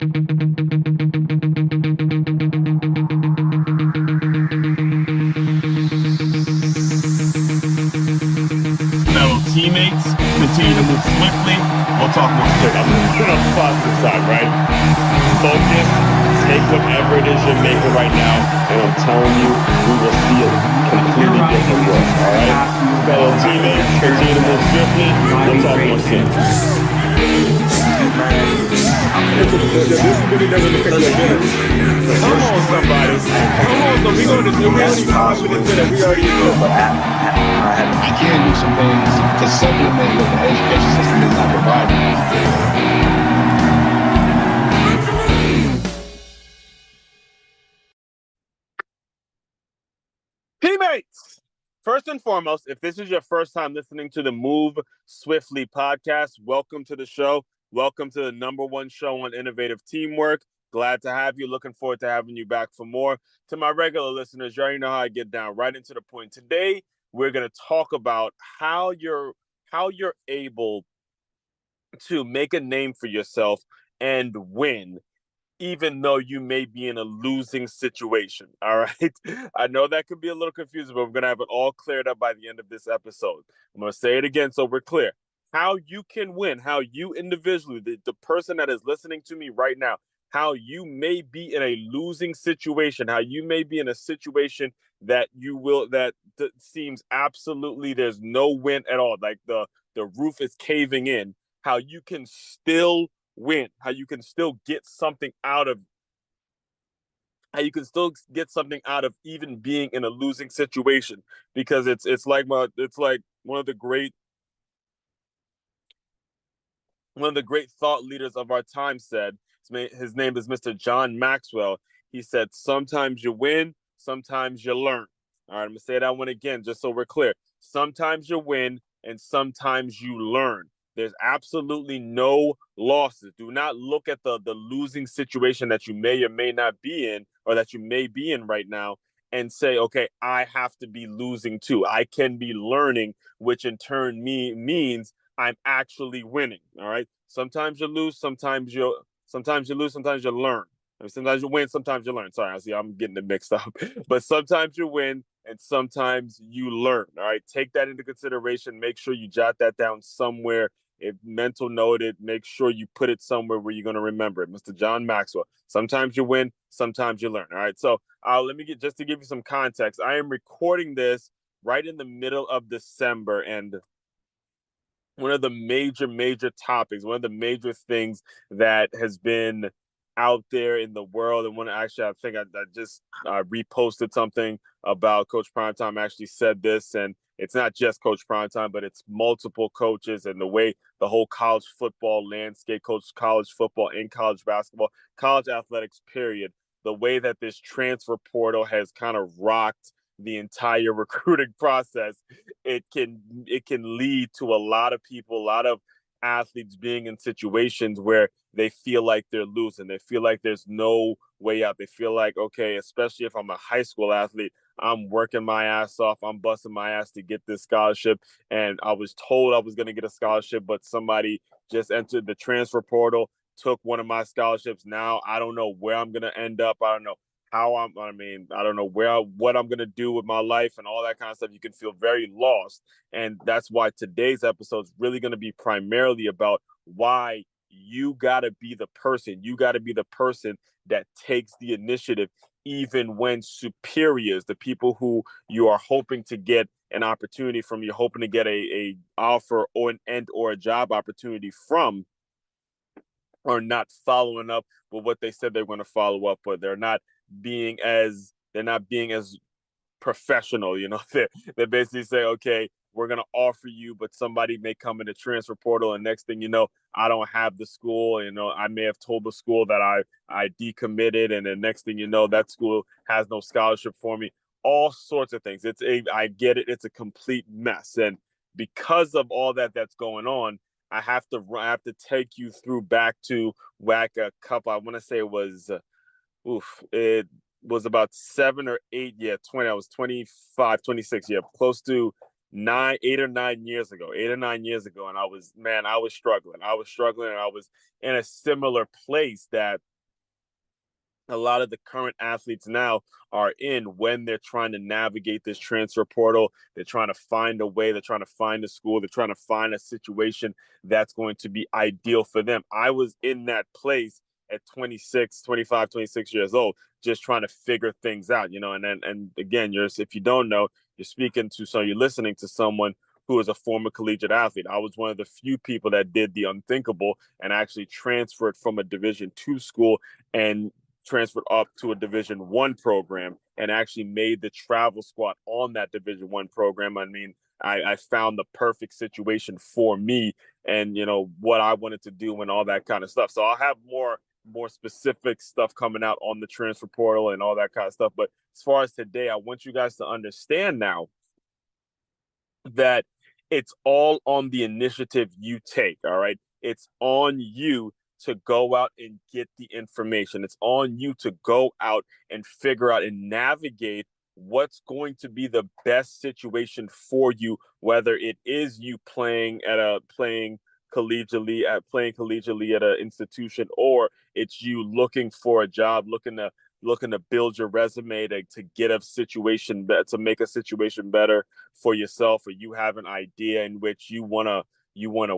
Fellow teammates, continue to move swiftly. We'll talk more soon. I'm going to put on the positive side, right? Focus, take whatever it is you're making right now, and I'm telling you, we will see a completely different world, all right? Fellow teammates, continue to move swiftly. We'll talk more soon. This is really never the picture again. Come on, somebody. Come on, so we're going to do really confident that we already know. I can do some things to supplement what the education system is not providing. Teammates, first and foremost, if this is your first time listening to the Move Swiftly podcast, welcome to the show. Welcome to the #1 show on innovative teamwork. Glad to have you. Looking forward to having you back for more. To my regular listeners, you already know how I get down right into the point. Today, we're going to talk about how you're able to make a name for yourself and win, even though you may be in a losing situation. All right. I know that could be a little confusing, but we're going to have it all cleared up by the end of this episode. I'm going to say it again so we're clear. How you can win, how you individually, the person that is listening to me right now, how you may be in a losing situation, how you may be in a situation that seems absolutely there's no win at all, like the roof is caving in, how you can still win, how you can still get something out of even being in a losing situation, because it's like one of the great thought leaders of our time said. His name is Mr. John Maxwell. He said, sometimes you win, sometimes you learn. All right, I'm going to say that one again, just so we're clear. Sometimes you win and sometimes you learn. There's absolutely no losses. Do not look at the losing situation that you may or may not be in, or that you may be in right now, and say, okay, I have to be losing too. I can be learning, which in turn means I'm actually winning. All right. Sometimes you lose, sometimes you lose, sometimes you learn. I mean, sometimes you win, sometimes you learn. Sorry, I see I'm getting it mixed up. But sometimes you win and sometimes you learn. All right. Take that into consideration. Make sure you jot that down somewhere. If mental noted, make sure you put it somewhere where you're going to remember it. Mr. John Maxwell. Sometimes you win, sometimes you learn. All right. So let me just to give you some context. I am recording this right in the middle of December, and one of the major topics, one of the major things that has been out there in the world, and I think I just reposted something about Coach Primetime. Actually said this, and it's not just Coach Primetime, but it's multiple coaches, and the way the whole college football landscape, college football and college basketball, college athletics, period, the way that this transfer portal has kind of rocked the entire recruiting process, it can lead to a lot of people, a lot of athletes being in situations where they feel like they're losing. They feel like there's no way out. They feel like, okay, especially if I'm a high school athlete, I'm working my ass off. I'm busting my ass to get this scholarship. And I was told I was going to get a scholarship, but somebody just entered the transfer portal, took one of my scholarships. Now I don't know where I'm going to end up. I don't know I don't know what I'm going to do with my life and all that kind of stuff. You can feel very lost. And that's why today's episode is really going to be primarily about why you got to be the person. You got to be the person that takes the initiative, even when superiors, the people who you are hoping to get an opportunity from, you're hoping to get a offer or a job opportunity from, are not following up with what they said they're going to follow up with. They're not being as professional. They basically say, okay, we're going to offer you, but somebody may come in the transfer portal, and next thing you know, I don't have the school. I may have told the school that I decommitted, and the next thing you know, that school has no scholarship for me. All sorts of things. I get it. It's a complete mess, and because of all that's going on, I have to take you through back to a couple. I want to say it was it was about 7 or 8, 20. I was 25, 26, close to 8 or 9 years ago. 8 or 9 years ago, and I was struggling. And I was in a similar place that a lot of the current athletes now are in when they're trying to navigate this transfer portal. They're trying to find a way, they're trying to find a school, they're trying to find a situation that's going to be ideal for them. I was in that place at 26, 25, 26 years old, just trying to figure things out, and again, if you don't know, you're listening to someone who is a former collegiate athlete. I was one of the few people that did the unthinkable and actually transferred from a Division II school and transferred up to a Division I program and actually made the travel squad on that Division I program. I mean, I found the perfect situation for me and, what I wanted to do and all that kind of stuff. So I'll have more specific stuff coming out on the transfer portal and all that kind of stuff. But as far as today, I want you guys to understand now that it's all on the initiative you take. All right. It's on you to go out and get the information. It's on you to go out and figure out and navigate what's going to be the best situation for you, whether it is you playing collegiately at an institution, or it's you looking for a job, looking to build your resume to get a situation to make a situation better for yourself, or you have an idea in which you want to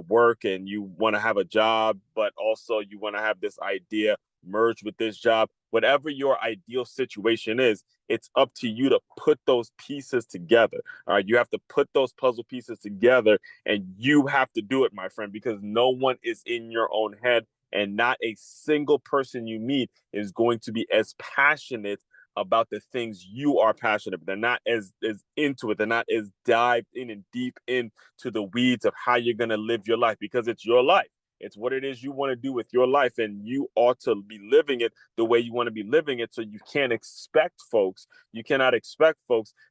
work and you want to have a job, but also you want to have this idea merge with this job. Whatever your ideal situation is, it's up to you to put those pieces together. All right, you have to put those puzzle pieces together, and you have to do it, my friend, because no one is in your own head, and not a single person you meet is going to be as passionate about the things you are passionate about. They're not as into it. They're not as dived in and deep into the weeds of how you're going to live your life, because it's your life. It's what it is you want to do with your life, and you ought to be living it the way you want to be living it. So you cannot expect folks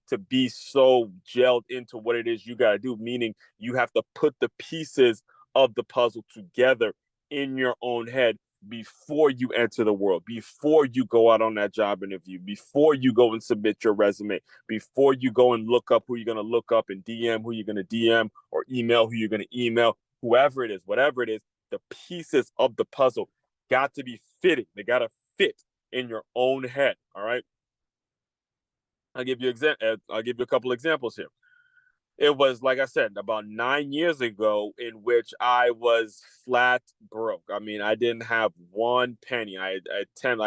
to be so gelled into what it is you got to do, meaning you have to put the pieces of the puzzle together in your own head before you enter the world, before you go out on that job interview, before you go and submit your resume, before you go and look up who you're going to look up and DM who you're going to DM, or email who you're going to email, whoever it is, whatever it is. The pieces of the puzzle got to be fitting. They got to fit in your own head. All right. I'll give you a couple examples here. It was, like I said, about 9 years ago, in which I was flat broke. I mean, I didn't have one penny. I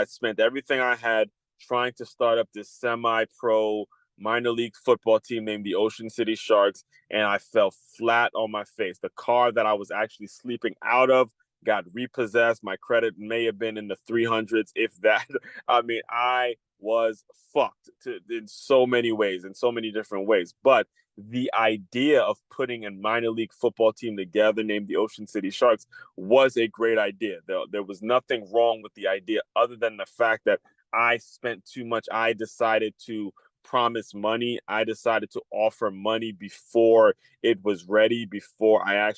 spent everything I had trying to start up this semi-pro minor league football team named the Ocean City Sharks, and I fell flat on my face. The car that I was actually sleeping out of got repossessed. My credit may have been in the 300s, if that. I mean, I was fucked in so many ways, in so many different ways. But the idea of putting a minor league football team together named the Ocean City Sharks was a great idea. There was nothing wrong with the idea, other than the fact that I spent too much. I decided to promise money. I decided to offer money before it was ready, before I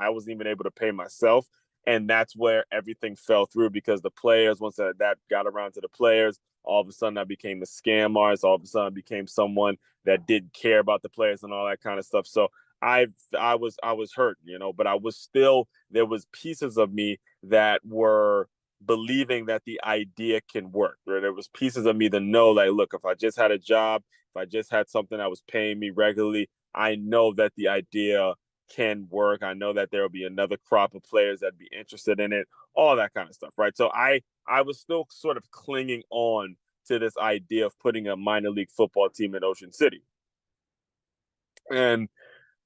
wasn't even able to pay myself. And that's where everything fell through, because the players, once that got around to the players, all of a sudden I became a scam artist. All of a sudden I became someone that didn't care about the players and all that kind of stuff. So I was hurt, but there was pieces of me that were believing that the idea can work. Right? There was pieces of me that know, like, look, if I just had a job, if I just had something that was paying me regularly, I know that the idea can work. I know that there will be another crop of players that'd be interested in it, all that kind of stuff, right? So I was still sort of clinging on to this idea of putting a minor league football team in Ocean City. And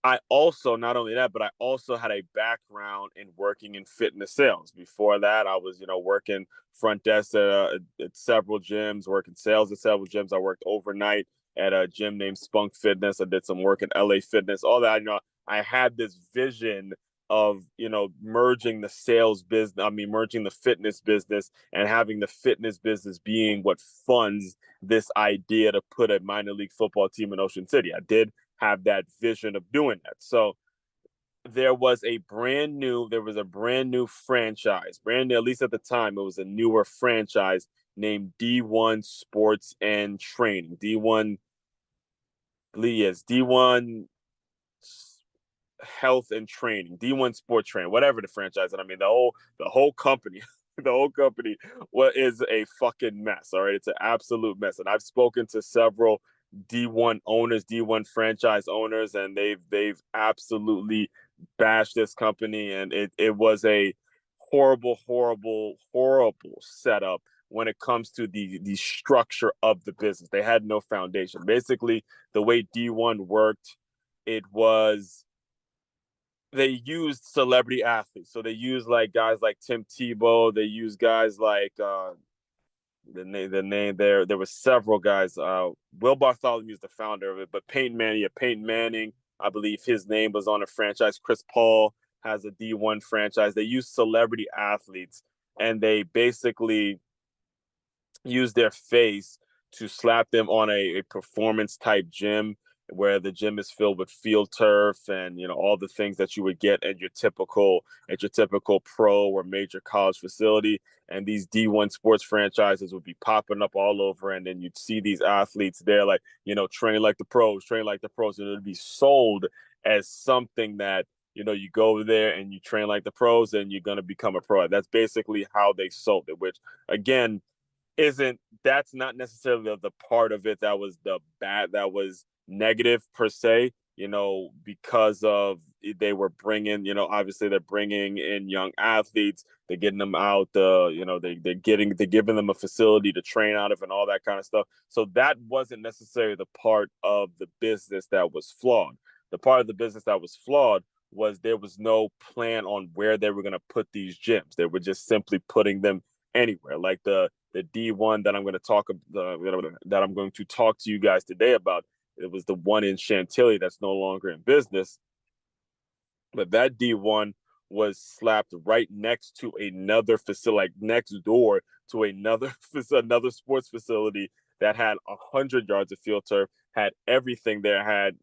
I also, not only that, but I also had a background in working in fitness sales. Before that, I was, working front desk at several gyms, working sales at several gyms. I worked overnight at a gym named Spunk Fitness. I did some work in LA Fitness, all that. I had this vision of, merging the sales business, merging the fitness business, and having the fitness business being what funds this idea to put a minor league football team in Ocean City. I did have that vision of doing that. So there was a brand new franchise, brand new, at least at the time, it was a newer franchise named D1 Sports and Training. D1 Health and Training, D1 Sport Training, whatever the franchise. And the whole company, the whole company is a fucking mess. All right, it's an absolute mess. And I've spoken to several D1 owners, D1 franchise owners, and they've absolutely bashed this company, and it was a horrible, horrible, horrible setup when it comes to the structure of the business. They had no foundation. Basically, the way D1 worked, it was they used celebrity athletes. So they used like guys like Tim Tebow. They used guys like the name there was several guys. Will Bartholomew is the founder of it, but Peyton Manning, I believe his name was on a franchise. Chris Paul has a D1 franchise. They use celebrity athletes, and they basically use their face to slap them on a performance type gym where the gym is filled with field turf and all the things that you would get at your typical pro or major college facility. And these D1 sports franchises would be popping up all over, and then you'd see these athletes there like train like the pros, and it would be sold as something that you go over there and you train like the pros and you're going to become a pro. That's basically how they sold it, which again that's not necessarily the part of it that was negative per se, because of they were bringing, obviously they're bringing in young athletes, they're getting them out, they're giving them a facility to train out of and all that kind of stuff. So that wasn't necessarily the part of the business that was flawed. The part of the business that was flawed was there was no plan on where they were going to put these gyms. They were just simply putting them anywhere. Like the D1 that I'm going to talk to you guys today about. It was the one in Chantilly that's no longer in business. But that D1 was slapped right next to another facility, like next door to another sports facility that had 100 yards of field turf, had everything there, had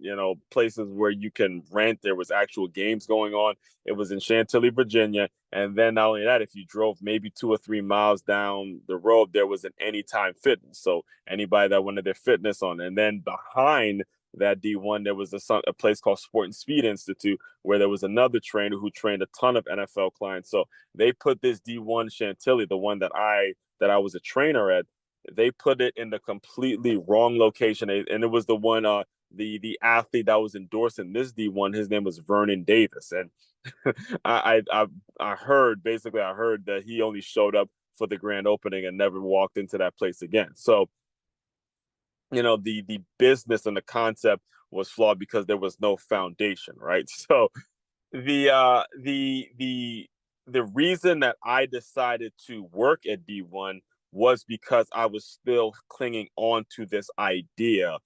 places where you can rent. There was actual games going on. It was in Chantilly, Virginia. And then not only that, if you drove maybe 2 or 3 miles down the road, there was an Anytime Fitness. So anybody that wanted their fitness on. And then behind that D1, there was a place called Sport and Speed Institute, where there was another trainer who trained a ton of NFL clients. So they put this D1 Chantilly, the one that I was a trainer at, they put it in the completely wrong location. And it was the one, the athlete that was endorsing this D1, his name was Vernon Davis. And I heard that he only showed up for the grand opening and never walked into that place again. So, the business and the concept was flawed because there was no foundation, right? So the reason that I decided to work at D1 was because I was still clinging on to this idea.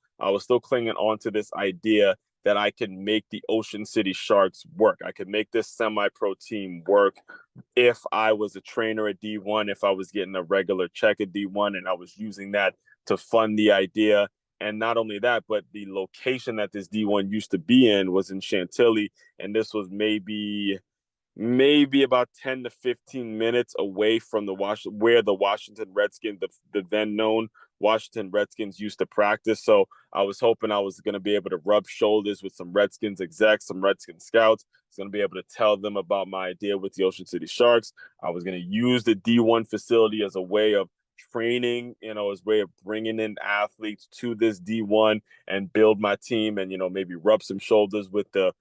That I could make the Ocean City Sharks work. I could make this semi-pro team work if I was a trainer at D1, if I was getting a regular check at D1, and I was using that to fund the idea. And not only that, but the location that this D1 used to be in was in Chantilly, and this was maybe about 10 to 15 minutes away from where the Washington Redskins, the then known Washington Redskins, used to practice. So I was hoping I was going to be able to rub shoulders with some Redskins execs, some Redskins scouts. I was going to be able to tell them about my idea with the Ocean City Sharks. I was going to use the D1 facility as a way of training, as a way of bringing in athletes to this D1 and build my team, and maybe rub some shoulders with the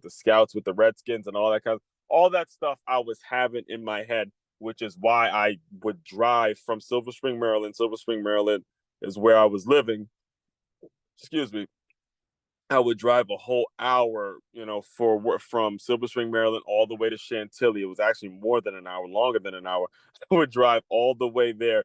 scouts, with the Redskins, and all that stuff I was having in my head, which is why I would drive from Silver Spring, Maryland. Silver Spring, Maryland is where I was living. Excuse me. I would drive a whole hour, from Silver Spring, Maryland, all the way to Chantilly. It was actually more than an hour, longer than an hour. I would drive all the way there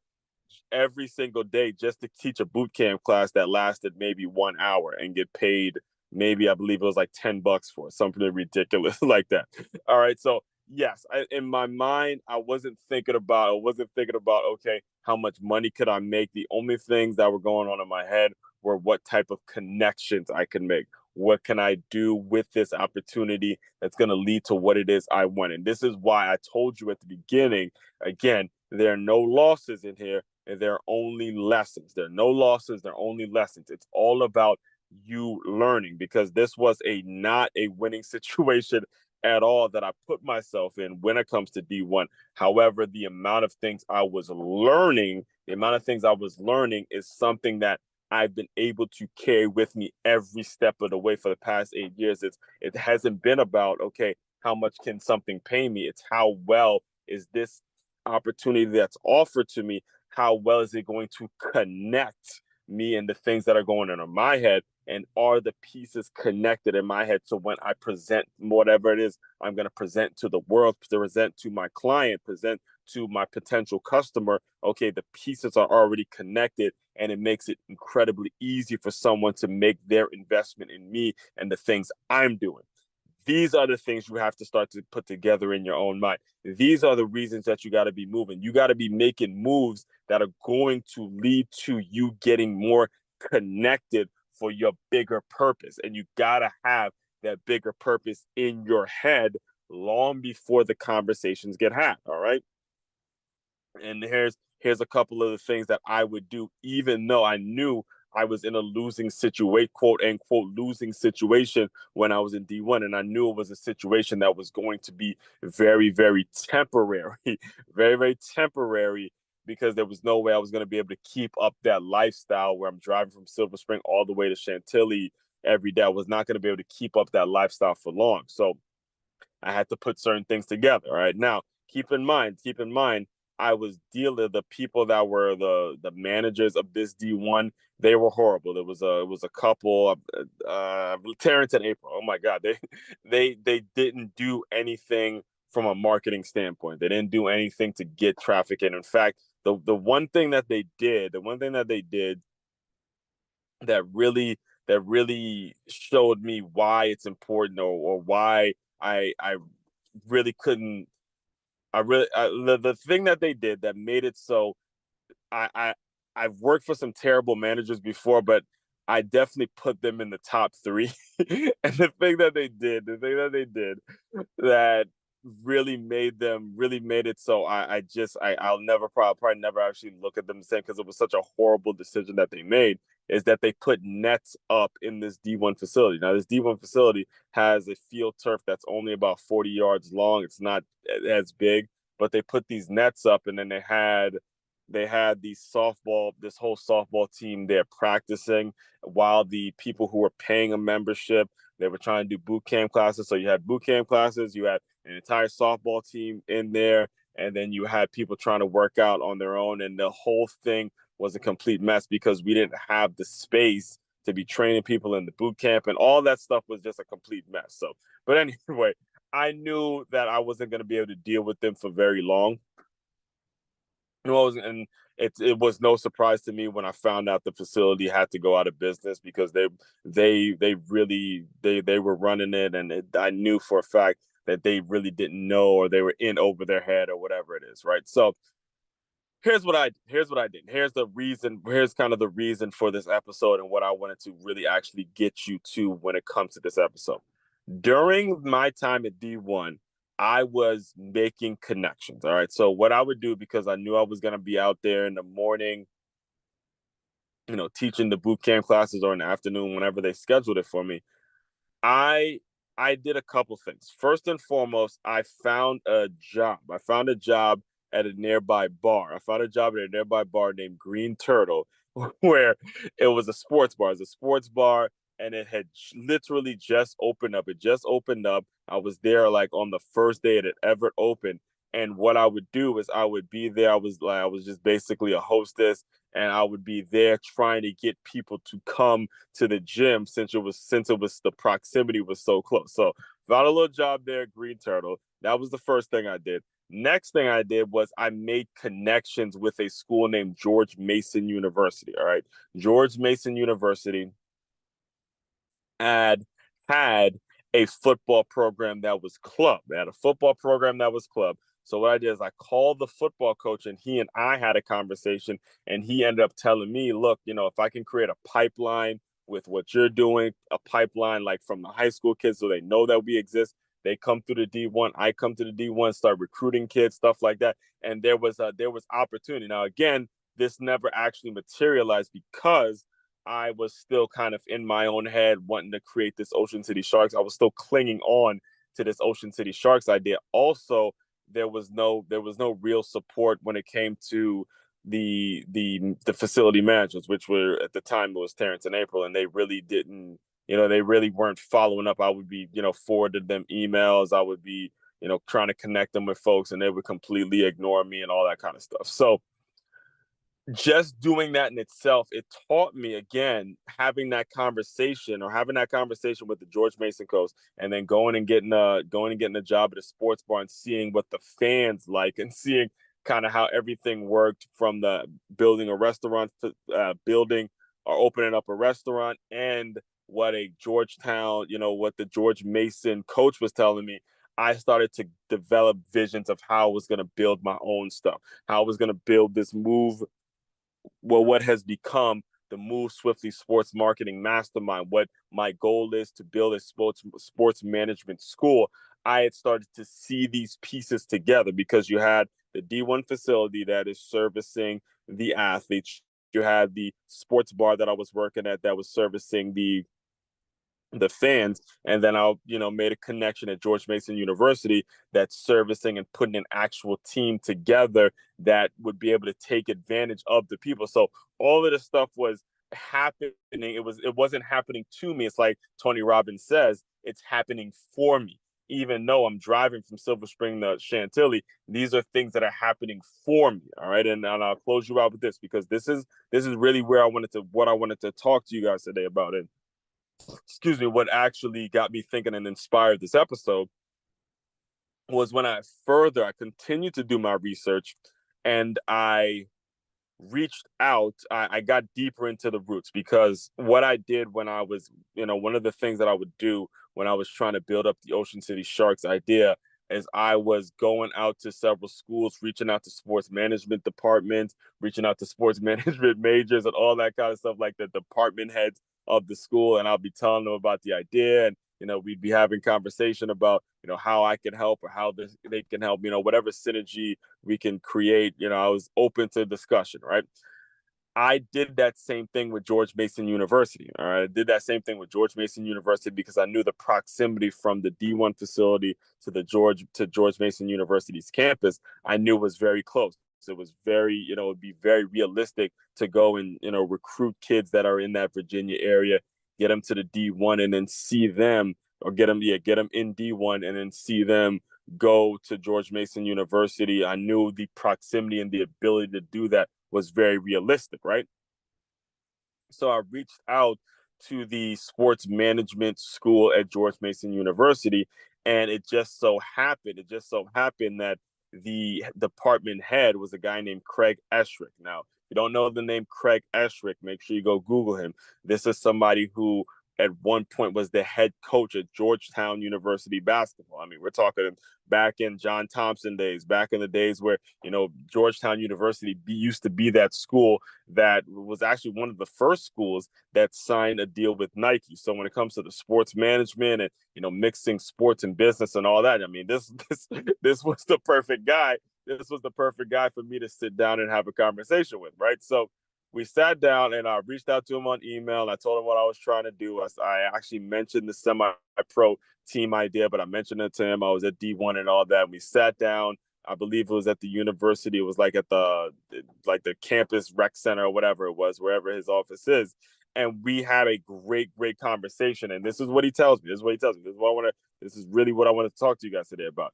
every single day just to teach a boot camp class that lasted maybe 1 hour and get paid maybe, I believe it was like $10 for it, something ridiculous like that. All right. So yes, in my mind, I wasn't thinking about, okay, how much money could I make? The only things that were going on in my head were what type of connections I can make. What can I do with this opportunity that's going to lead to what it is I want? And this is why I told you at the beginning, again, there are no losses in here, and there are only lessons. There are no losses, there are only lessons. It's all about you learning, because this was not a winning situation at all that I put myself in when it comes to D1. However, the amount of things I was learning, is something that I've been able to carry with me every step of the way for the past 8 years. It hasn't been about, okay, how much can something pay me? It's how well is this opportunity that's offered to me? How well is it going to connect me and the things that are going on in my head? And are the pieces connected in my head? So when I present whatever it is I'm going to present to the world, present to my client, present to my potential customer, okay, the pieces are already connected, and it makes it incredibly easy for someone to make their investment in me and the things I'm doing. These are the things you have to start to put together in your own mind. These are the reasons that you got to be moving. You got to be making moves that are going to lead to you getting more connected for your bigger purpose. And you got to have that bigger purpose in your head long before the conversations get had. All right. And here's a couple of the things that I would do, even though I knew I was in a losing situation, quote unquote, losing situation when I was in D1. And I knew it was a situation that was going to be very, very temporary, very, very temporary, because there was no way I was going to be able to keep up that lifestyle where I'm driving from Silver Spring all the way to Chantilly every day. I was not going to be able to keep up that lifestyle for long. So I had to put certain things together. All right. Now, keep in mind, I was dealing the people that were the managers of this D1. They were horrible. It was a couple, Terrence and April. Oh my God, they didn't do anything from a marketing standpoint. They didn't do anything to get traffic in. In fact, the one thing that they did, that really showed me why it's important, or why I really couldn't. The thing that they did that made it so I I've worked for some terrible managers before, but I definitely put them in the top three. And the thing that they did that really made it so I'll never probably never actually look at them the same, because it was such a horrible decision that they made, is that they put nets up in this D1 facility. Now, this D1 facility has a field turf that's only about 40 yards long. It's not as big, but they put these nets up, and then they had this whole softball team there practicing, while the people who were paying a membership, they were trying to do boot camp classes. So you had boot camp classes, you had an entire softball team in there, and then you had people trying to work out on their own. And the whole thing was a complete mess, because we didn't have the space to be training people in the boot camp, and all that stuff was just a complete mess. So, but anyway, I knew that I wasn't going to be able to deal with them for very long. And it was no surprise to me when I found out the facility had to go out of business, because they were running it, and I knew for a fact that they really didn't know, or they were in over their head, or whatever it is, right? So here's what I did. Here's kind of the reason for this episode, and what I wanted to really actually get you to when it comes to this episode. During my time at D1, I was making connections. All right. So what I would do, because I knew I was going to be out there in the morning, teaching the boot camp classes, or in the afternoon, whenever they scheduled it for me, I I did a couple things. First and foremost, I found a job. At a nearby bar. I found a job at a nearby bar named Green Turtle, where it was a sports bar. It was a sports bar, and it had literally just opened up. It just opened up. I was there like on the first day it ever opened. And what I would do is I would be there. I was just basically a hostess, and I would be there trying to get people to come to the gym, since it was the proximity was so close. So found a little job there at Green Turtle. That was the first thing I did. Next thing I did was I made connections with a school named George Mason University. All right. George Mason University had a football program that was club. They had a football program that was club. So what I did is I called the football coach, and he and I had a conversation, and he ended up telling me, look, if I can create a pipeline with what you're doing, a pipeline like from the high school kids, so they know that we exist. They come through the D1. I come to the D1, start recruiting kids, stuff like that. And there was opportunity. Now, again, this never actually materialized, because I was still kind of in my own head wanting to create this Ocean City Sharks. I was still clinging on to this Ocean City Sharks idea. Also, there was no real support when it came to the facility managers, which were at the time it was Terrence and April, and they really didn't, they really weren't following up. I would be, forwarded them emails. I would be, trying to connect them with folks, and they would completely ignore me and all that kind of stuff. So just doing that in itself, it taught me, again, having that conversation with the George Mason coach, and then going and getting a job at a sports bar and seeing what the fans like, and seeing kind of how everything worked, from the building a restaurant to building or opening up a restaurant, and what a Georgetown, what the George Mason coach was telling me. I started to develop visions of how I was going to build my own stuff, how I was going to build this move, what has become the Move Swiftly Sports Marketing Mastermind. What my goal is to build a sports management school. I had started to see these pieces together, because you had the D1 facility that is servicing the athletes. You had the sports bar that I was working at that was servicing the fans, and then I made a connection at George Mason University that's servicing and putting an actual team together that would be able to take advantage of the people. So all of this stuff was happening. It wasn't happening to me. It's like Tony Robbins says, it's happening for me. Even though I'm driving from Silver Spring to Chantilly, these are things that are happening for me. All right, and I'll close you out with this, because this is really where I wanted to talk to you guys today about it. Excuse me, what actually got me thinking and inspired this episode was when I continued to do my research, and I reached out. I got deeper into the roots, because what I did when I was, one of the things that I would do when I was trying to build up the Ocean City Sharks idea is I was going out to several schools, reaching out to sports management departments, reaching out to sports management majors and all that kind of stuff, like the department heads of the school. And I'll be telling them about the idea, and we'd be having conversation about how I can help, or how they can help, whatever synergy we can create. I was open to discussion, right? I did that same thing with George Mason University. All right, I did that same thing with George Mason University, because I knew the proximity from the D1 facility to George Mason University's campus. I knew was very close. So it was very, it'd be very realistic to go and recruit kids that are in that Virginia area, get them to the D1, and then see them, or get them in D1, and then see them go to George Mason University. I knew the proximity and the ability to do that was very realistic, right? So I reached out to the sports management school at George Mason University, and it just so happened that the department head was a guy named Craig Eshrick. Now, if you don't know the name Craig Eshrick, make sure you go Google him. This is somebody who at one point was the head coach at Georgetown University basketball. I mean, we're talking back in John Thompson days, back in the days where, Georgetown University used to be that school that was actually one of the first schools that signed a deal with Nike. So when it comes to the sports management and, mixing sports and business and all that, I mean, this was the perfect guy. This was the perfect guy for me to sit down and have a conversation with, right? So we sat down, and I reached out to him on email, and I told him what I was trying to do. I actually mentioned the semi-pro team idea, but I mentioned it to him. I was at D1 and all that. We sat down. I believe it was at the university. It was like at the campus rec center or whatever it was, wherever his office is. And we had a great conversation. And this is what he tells me. This is really what I want to talk to you guys today about.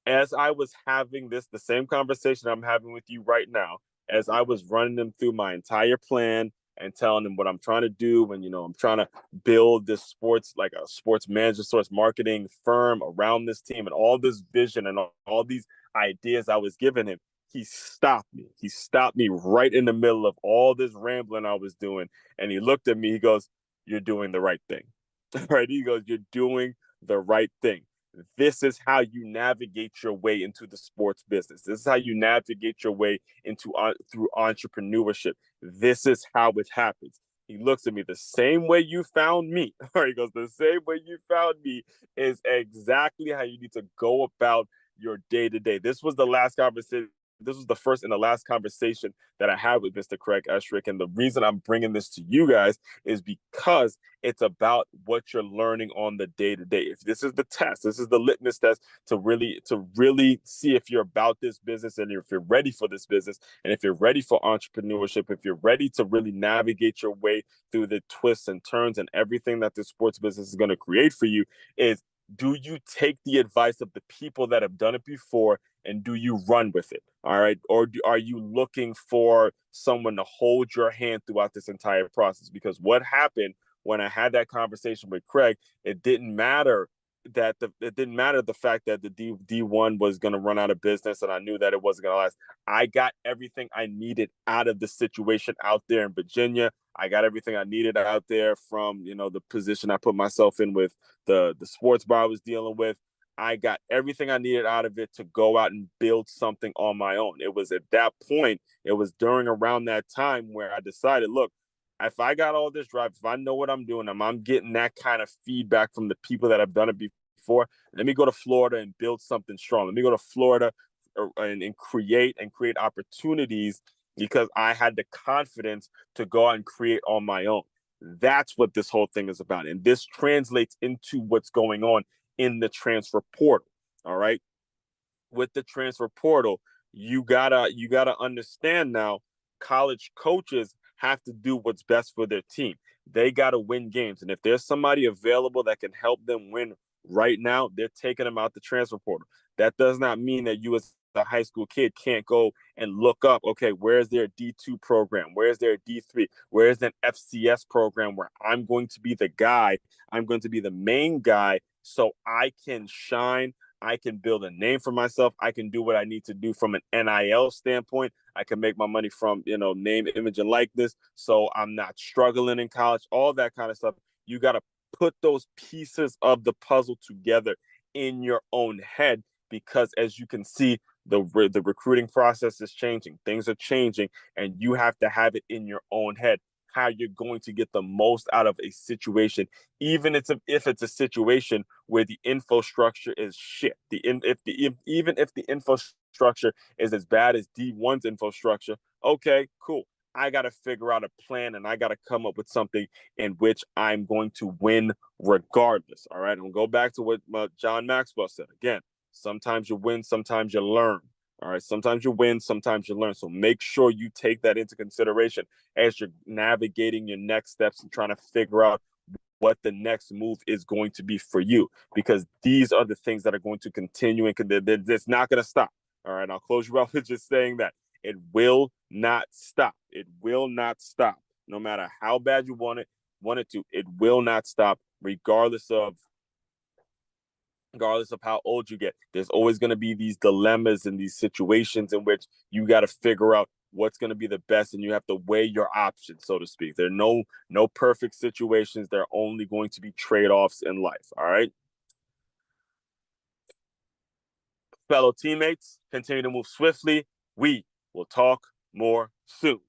As I was having the same conversation I'm having with you right now, as I was running them through my entire plan and telling them what I'm trying to do, and I'm trying to build this sports management, sports marketing firm around this team, and all this vision and all these ideas I was giving him, he stopped me. He stopped me right in the middle of all this rambling I was doing, and he looked at me. He goes, "You're doing the right thing." Right? He goes, "You're doing the right thing. This is how you navigate your way into the sports business. This is how you navigate your way into through entrepreneurship. This is how it happens." He looks at me, "The same way you found me." Or he goes, "The same way you found me is exactly how you need to go about your day to day." This was the last conversation this was the first and the last conversation that I had with Mr. Craig Esherick. And the reason I'm bringing this to you guys is because it's about what you're learning on the day-to-day. If this is the test, this is the litmus test to really see if you're about this business and if you're ready for this business, and if you're ready for entrepreneurship, if you're ready to really navigate your way through the twists and turns and everything that the sports business is going to create for you, is do you take the advice of the people that have done it before and do you run with it? All right. Or are you looking for someone to hold your hand throughout this entire process? Because what happened when I had that conversation with Craig, it didn't matter the fact that the D1 was going to run out of business, and I knew that it wasn't going to last. I got everything I needed out of the situation out there in Virginia. I got everything I needed out there from, the position I put myself in with the sports bar I was dealing with. I got everything I needed out of it to go out and build something on my own. It was at that point, it was around that time where I decided, look, if I got all this drive, if I know what I'm doing, I'm getting that kind of feedback from the people that have done it before, let me go to Florida and build something strong. Let me go to Florida and create opportunities, because I had the confidence to go out and create on my own. That's what this whole thing is about. And this translates into what's going on in the transfer portal. All right. With the transfer portal, you gotta understand now, college coaches have to do what's best for their team. They got to win games. And if there's somebody available that can help them win right now, they're taking them out the transfer portal. That does not mean that you as a high school kid can't go and look up, okay, where's their D2 program? Where's their D3? Where's an FCS program where I'm going to be the guy? I'm going to be the main guy so I can shine. I can build a name for myself. I can do what I need to do from an NIL standpoint. I can make my money from, name, image, and likeness. So I'm not struggling in college, all that kind of stuff. You got to put those pieces of the puzzle together in your own head, because as you can see, the recruiting process is changing. Things are changing, and you have to have it in your own head how you're going to get the most out of a situation, even if it's a situation where the infrastructure is shit. Even if the infrastructure is as bad as D1's infrastructure, okay, cool. I got to figure out a plan, and I got to come up with something in which I'm going to win regardless. All right. And we'll go back to what John Maxwell said. Again, sometimes you win, sometimes you learn. All right. Sometimes you win, sometimes you learn. So make sure you take that into consideration as you're navigating your next steps and trying to figure out what the next move is going to be for you, because these are the things that are going to continue, and it's not going to stop. All right. I'll close you out with just saying that it will not stop. It will not stop. No matter how bad you want it to, it will not stop, regardless of how old you get. There's always going to be these dilemmas and these situations in which you got to figure out what's going to be the best, and you have to weigh your options, so to speak. There are no perfect situations. There are only going to be trade-offs in life. All right. Fellow teammates, continue to move swiftly. We will talk more soon.